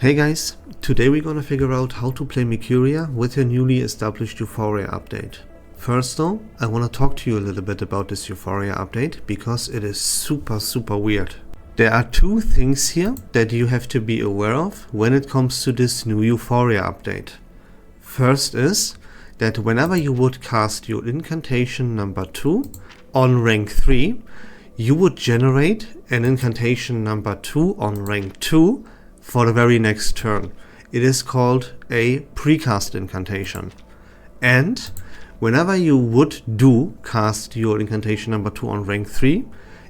Hey guys, today we're gonna figure out how to play Mercuria with your newly established Euphoria update. First though, I wanna talk to you a little bit about this Euphoria update because it is super weird. There are two things here that you have to be aware of when it comes to this new Euphoria update. First is that whenever you would cast your incantation number 2 on rank 3, you would generate an incantation number 2 on rank 2 for the very next turn. It is called a precast incantation. And whenever you would cast your incantation number 2 on rank 3,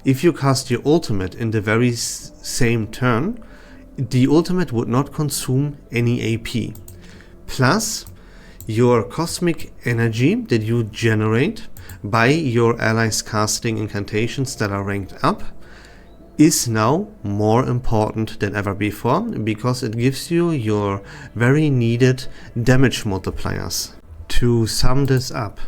if you cast your ultimate in the very same turn, the ultimate would not consume any AP. Plus, your cosmic energy that you generate by your allies casting incantations that are ranked up is now more important than ever before because it gives you your very needed damage multipliers. To sum this up,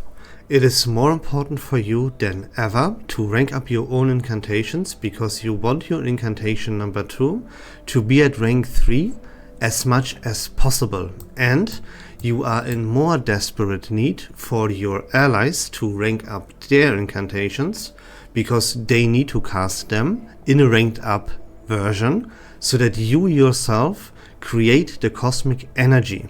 it is more important for you than ever to rank up your own incantations because you want your incantation number 2 to be at rank 3 as much as possible, and you are in more desperate need for your allies to rank up their incantations because they need to cast them in a ranked up version so that you yourself create the cosmic energy.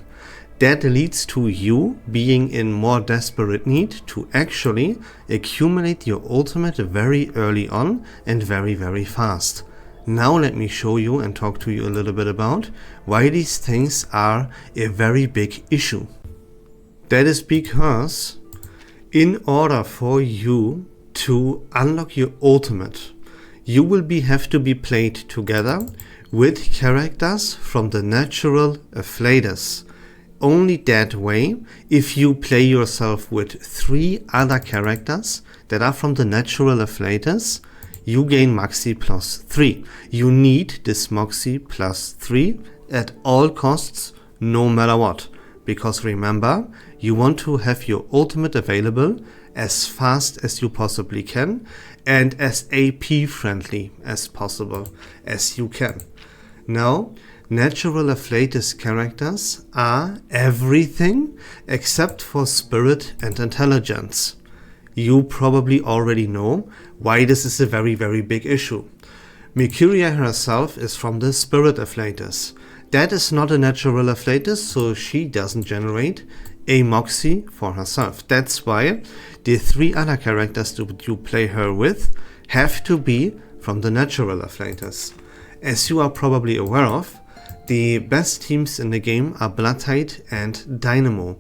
That leads to you being in more desperate need to actually accumulate your ultimate very early on and very fast. Now let me show you and talk to you a little bit about why these things are a very big issue. That is because in order for you to unlock your ultimate, you will have to be played together with characters from the natural afflatus. Only that way, if you play yourself with 3 other characters that are from the natural afflatus, you gain Moxie plus 3. You need this Moxie plus 3 at all costs, no matter what. Because remember, you want to have your ultimate available as fast as you possibly can and as AP friendly as possible as you can. Now, natural afflatus characters are everything except for spirit and intelligence. You probably already know why this is a very big issue. Mercuria herself is from the spirit afflatus. That is not a natural afflatus, so she doesn't generate a Moxie for herself. That's why the 3 other characters that you play her with have to be from the natural afflatus. As you are probably aware of, the best teams in the game are Bloodtide and Dynamo.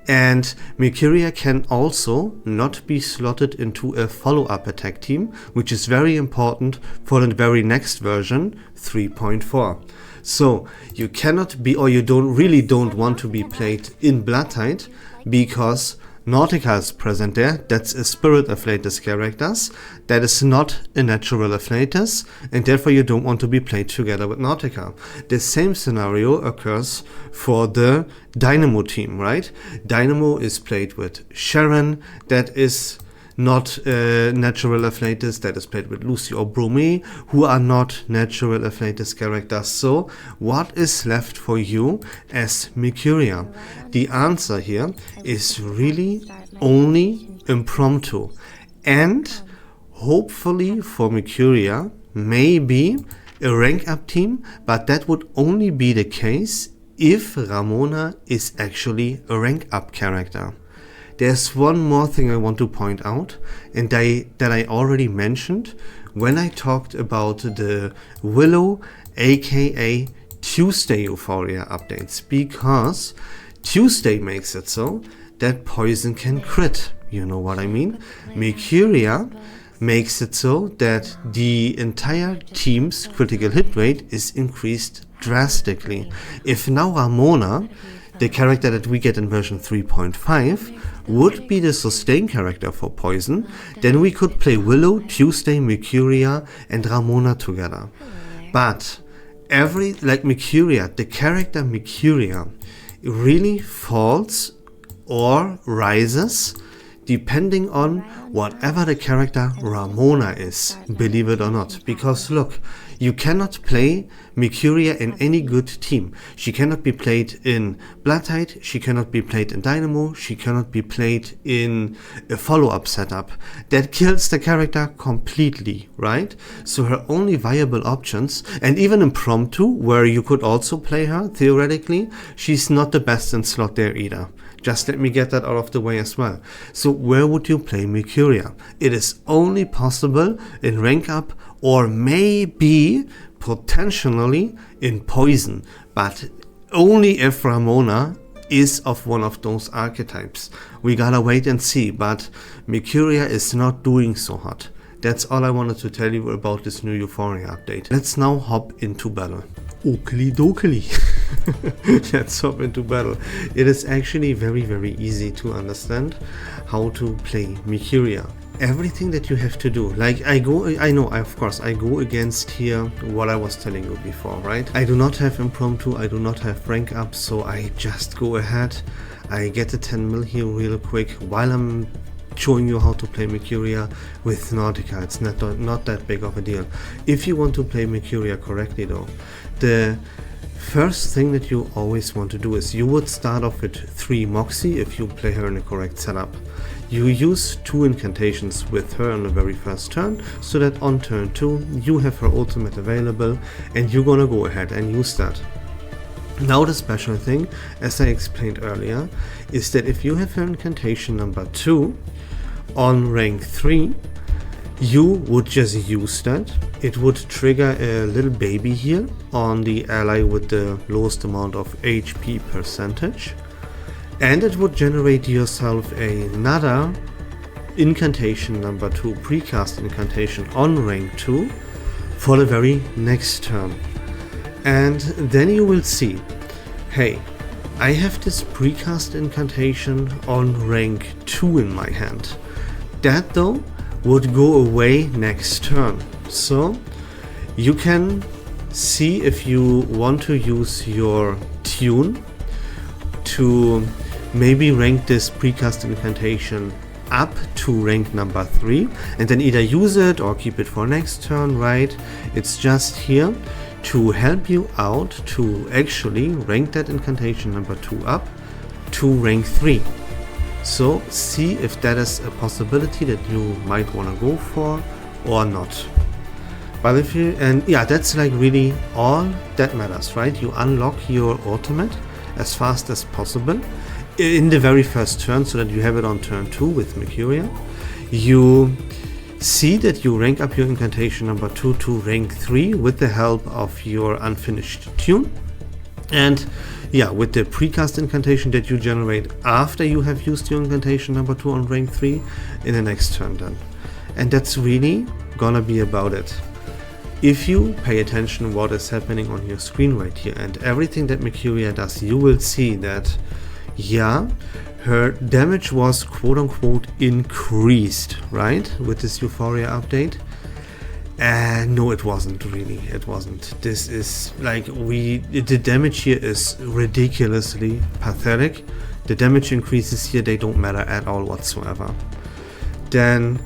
And Mercuria can also not be slotted into a follow-up attack team, which is very important for the very next version, 3.4. So you cannot be, or you don't want to be played in Bloodtide because Nautica is present there. That's a spirit afflatus characters. That is not a natural afflatus, and therefore you don't want to be played together with Nautica. The same scenario occurs for the Dynamo team, right? Dynamo is played with Sharon, that is not natural afflatus, that is played with Lucy or Bromé, who are not natural afflatus characters. So what is left for you as Mercuria? The answer here is really only impromptu, and hopefully for Mercuria maybe a rank up team, but that would only be the case if Ramona is actually a rank up character. There's one more thing I want to point out, and that I already mentioned when I talked about the Willow aka Tuesday Euphoria updates, because Tuesday makes it so that poison can crit. You know what I mean? Mercuria makes it so that the entire team's critical hit rate is increased drastically. If now Ramona, the character that we get in version 3.5, would be the sustain character for poison, then we could play Willow, Tuesday, Mercuria and Ramona together. But Mercuria, the character Mercuria really falls or rises depending on whatever the character Ramona is, believe it or not. Because look, You cannot play Mercuria in any good team. She cannot be played in Blood Tide, she cannot be played in Dynamo, she cannot be played in a follow-up setup. That kills the character completely, right? So her only viable options, and even impromptu, where you could also play her, theoretically, she's not the best in slot there either. Just let me get that out of the way as well. So where would you play Mercuria? It is only possible in rank up or maybe potentially in poison, but only if Ramona is of one of those archetypes. We gotta wait and see, but Mercuria is not doing so hot. That's all I wanted to tell you about this new Euphoria update. Let's now hop into battle. Oakley dokley. Let's hop into battle. It is actually very easy to understand how to play Mercuria. Everything that you have to do, like I go against here what I was telling you before, right? I do not have impromptu, I do not have rank up, so I just go ahead, I get the 10 mil here real quick while I'm showing you how to play Mercuria with Nautica. It's not that big of a deal. If you want to play Mercuria correctly though, the first thing that you always want to do is you would start off with 3 Moxie if you play her in the correct setup. You use 2 incantations with her on the very first turn, so that on turn 2 you have her ultimate available and you're gonna go ahead and use that. Now the special thing, as I explained earlier, is that if you have her incantation number 2 on rank 3, you would just use that. It would trigger a little baby here on the ally with the lowest amount of HP percentage, and it would generate yourself another incantation number 2, precast incantation on rank 2 for the very next turn. And then you will see, hey, I have this precast incantation on rank 2 in my hand. That though would go away next turn. So you can see if you want to use your tune to maybe rank this precast incantation up to rank number 3 and then either use it or keep it for next turn, right? It's just here to help you out to actually rank that incantation number 2 up to rank 3. So see if that is a possibility that you might want to go for or not. But if you, and yeah, that's like really all that matters, right? You unlock your ultimate as fast as possible in the very first turn so that you have it on turn 2 with Mercuria. You see that you rank up your incantation number 2 to rank 3 with the help of your unfinished tune. And yeah, with the precast incantation that you generate after you have used your incantation number 2 on rank 3 in the next turn then. And that's really gonna be about it. If you pay attention what is happening on your screen right here and everything that Mercuria does, you will see that, yeah, her damage was quote-unquote increased, right, with this Euphoria update. No, it wasn't really, it wasn't. This is like, the damage here is ridiculously pathetic. The damage increases here, they don't matter at all whatsoever. Then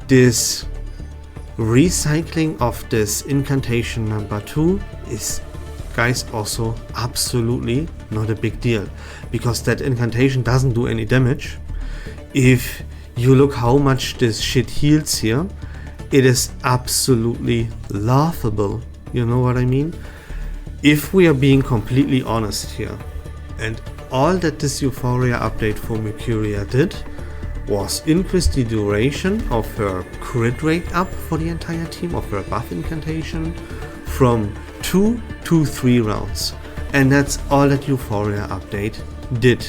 this recycling of this incantation number 2 is, guys, also absolutely not a big deal, because that incantation doesn't do any damage. If you look how much this shit heals here, it is absolutely laughable, you know what I mean? If we are being completely honest here, and all that this Euphoria update for Mercuria did was increase the duration of her crit rate up for the entire team, of her buff incantation, from 2 to 3 rounds. And that's all that Euphoria update did.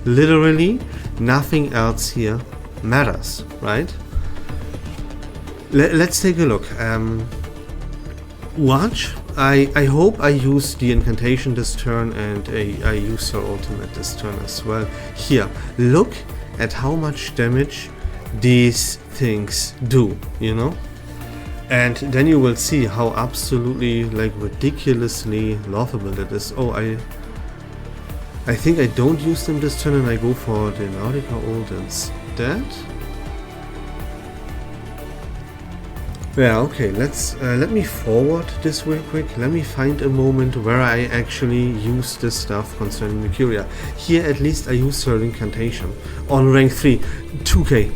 Literally nothing else here matters, right? Let's take a look. Watch. I hope I use the incantation this turn and I use her ultimate this turn as well. Here, look at how much damage these things do, you know? And then you will see how absolutely, like, ridiculously laughable it is. Oh, I think I don't use them this turn and I go for the Nautica ult instead. Yeah, okay, let me forward this real quick. Let me find a moment where I actually use this stuff concerning Mercuria. Here at least I use her incantation. On rank 3, 2k.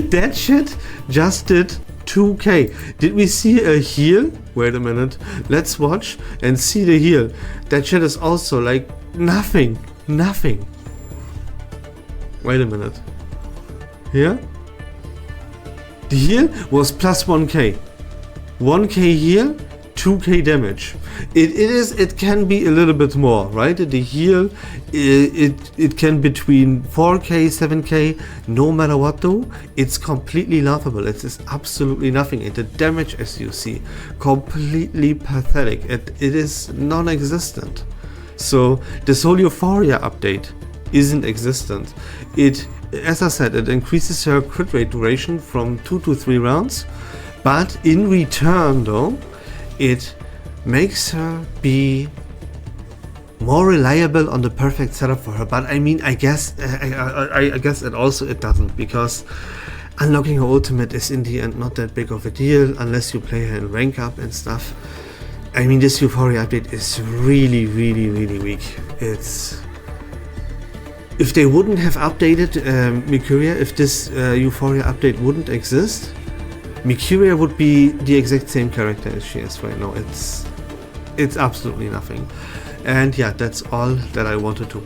That shit just did 2k. Did we see a heal? Wait a minute. Let's watch and see the heal. That shit is also like nothing. Nothing. Wait a minute. Here? The heal was plus 1k. 1k heal, 2k damage. It can be a little bit more, right? The heal, it can between 4k, 7k, no matter what though, it's completely laughable. It is absolutely nothing. And the damage, as you see, completely pathetic. It is non-existent. So this whole Euphoria update isn't existent. As I said, it increases her crit rate duration from 2 to 3 rounds, but in return though, it makes her be more reliable on the perfect setup for her. But I mean, I guess it doesn't, because unlocking her ultimate is in the end not that big of a deal unless you play her in rank up and stuff. I mean, this Euphoria update is really weak. If they wouldn't have updated Mercuria, if this Euphoria update wouldn't exist, Mercuria would be the exact same character as she is right now. It's absolutely nothing. And yeah, that's all that I wanted to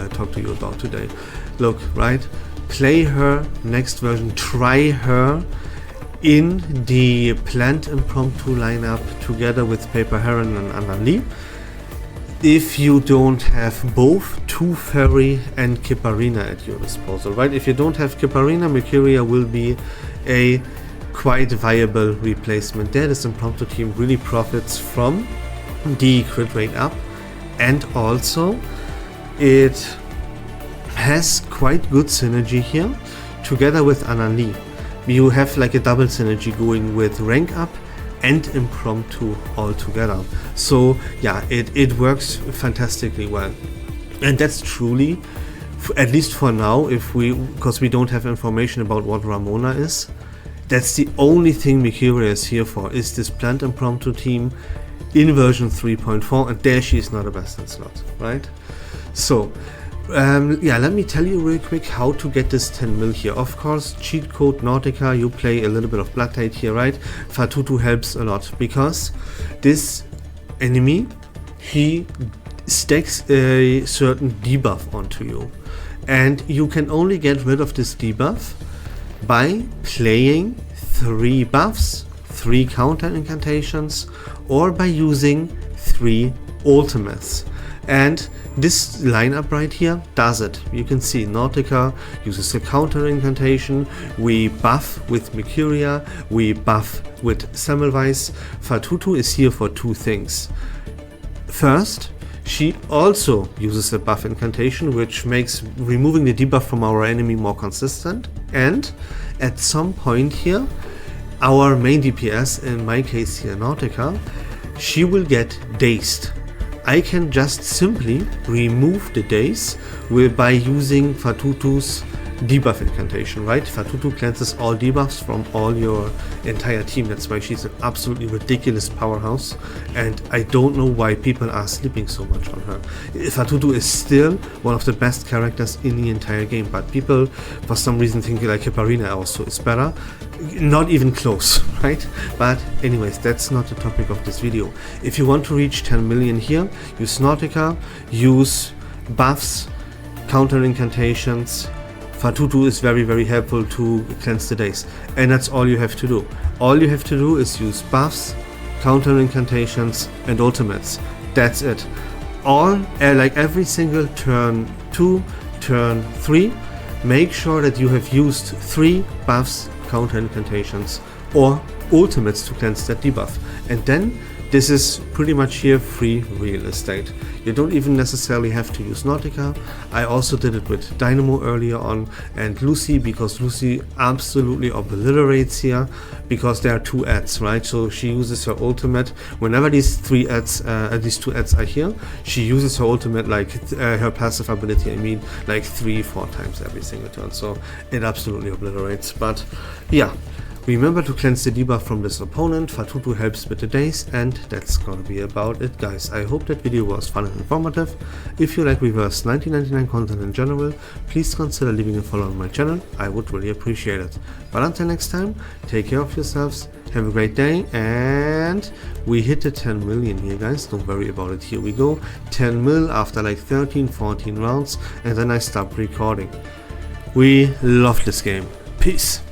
talk to you about today. Look, right? Play her next version. Try her in the planned impromptu lineup together with Paper Heron and Anna Lee. If you don't have both Tooth Fairy and Kipparina at your disposal, right? If you don't have Kipparina, Mercuria will be a quite viable replacement there. This impromptu team really profits from the crit rate up, and also it has quite good synergy here together with Anna Lee. You have like a double synergy going with rank up and impromptu all together. So yeah, it works fantastically well, and that's truly, at least for now, because we don't have information about what Ramona is, that's the only thing Mercuria is here for, is this planned impromptu team in version 3.4, and there she is not a best in slot, right? So yeah, let me tell you real quick how to get this 10 mil here. Of course, cheat code Nautica, you play a little bit of Blood Tide here, right? Fatutu helps a lot, because this enemy, he stacks a certain debuff onto you, and you can only get rid of this debuff by playing 3 buffs, 3 counter incantations, or by using 3 ultimates. And this lineup right here does it. You can see Nautica uses a counter incantation, we buff with Mercuria, we buff with Semmelweis. Fatutu is here for 2 things. First, she also uses a buff incantation, which makes removing the debuff from our enemy more consistent, and at some point here, our main DPS, in my case here Nautica, she will get dazed. I can just simply remove the daze by using Fatutu's debuff incantation, right? Fatutu cleanses all debuffs from all your entire team. That's why she's an absolutely ridiculous powerhouse, and I don't know why people are sleeping so much on her. Fatutu is still one of the best characters in the entire game, but people for some reason think like Kipparina also is better. Not even close, right? But anyways, that's not the topic of this video. If you want to reach 10 million here, use Nautica, use buffs, counter incantations. Fatutu is very helpful to cleanse the days, and that's all you have to do. All you have to do is use buffs, counter incantations, and ultimates. That's it. All like every single turn 2, turn 3, make sure that you have used 3 buffs, counter incantations, or ultimates to cleanse that debuff, and then This is pretty much here free real estate. You don't even necessarily have to use Nautica. I also did it with Dynamo earlier on, and Lucy, because Lucy absolutely obliterates here, because there are 2 ads, right? So she uses her ultimate whenever these 2 ads are here. She uses her ultimate, like her passive ability, I mean, like 3-4 times every single turn. So it absolutely obliterates. But yeah, remember to cleanse the debuff from this opponent. Fatutu helps with the days, and that's gonna be about it, guys. I hope that video was fun and informative. If you like Reverse 1999 content in general, please consider leaving a follow on my channel. I would really appreciate it. But until next time, take care of yourselves, have a great day, and we hit the 10 million here, guys. Don't worry about it. Here we go. 10 mil after like 13-14 rounds, and then I stopped recording. We love this game. Peace.